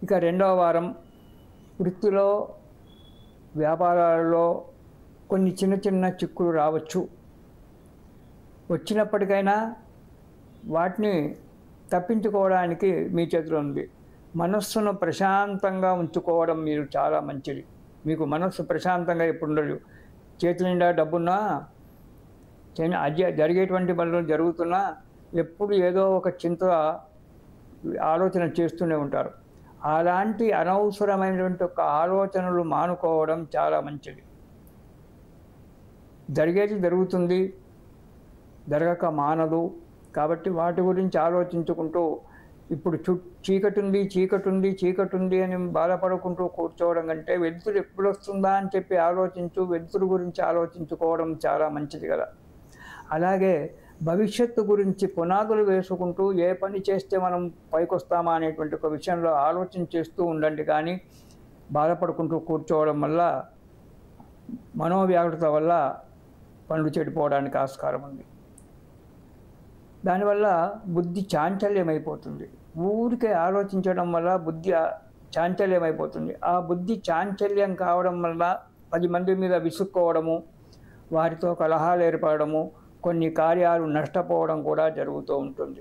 ఇక రెండవ వారం వృత్తిలో వ్యాపారాలలో కొన్ని చిన్న చిన్న చిక్కులు రావచ్చు. వచ్చినప్పటికైనా వాటిని తప్పించుకోవడానికి మీ చేతిలో ఉంది. మనస్సును ప్రశాంతంగా ఉంచుకోవడం మీరు చాలా మంచిది. మీకు మనస్సు ప్రశాంతంగా ఎప్పుడు ఉండదు. చేతి నిండా డబ్బున్నా జరిగేటువంటి పనులు జరుగుతున్నా ఎప్పుడు ఏదో ఒక చింత ఆలోచన చేస్తూనే ఉంటారు. అలాంటి అనవసరమైనటువంటి ఒక ఆలోచనలు మానుకోవడం చాలా మంచిది. జరిగేది జరుగుతుంది, జరగక మానదు. కాబట్టి వాటి గురించి ఆలోచించుకుంటూ ఇప్పుడు చీకటి ఉంది అని బాధపడుకుంటూ కూర్చోవడం కంటే వెలుతురు ఎప్పుడు వస్తుందా అని చెప్పి వెలుతురు గురించి ఆలోచించుకోవడం చాలా మంచిది కదా. అలాగే భవిష్యత్తు గురించి పునాదులు వేసుకుంటూ ఏ పని చేస్తే మనం పైకొస్తామా అనేటువంటి ఒక విషయంలో ఆలోచన చేస్తూ ఉండండి. కానీ బాధపడుకుంటూ కూర్చోవడం వల్ల మనోవ్యాకులత వల్ల పనులు చెడిపోవడానికి ఆస్కారం ఉంది. దానివల్ల బుద్ధి చాంచల్యమైపోతుంది. ఊరికే ఆలోచించడం వల్ల బుద్ధి చాంచల్యమైపోతుంది. ఆ బుద్ధి చాంచల్యం కావడం వల్ల 10 మంది మీద విసుక్కోవడము, వారితో కలహాలు ఏర్పడము, కొన్ని కార్యాలు నష్టపోవడం కూడా జరుగుతూ ఉంటుంది.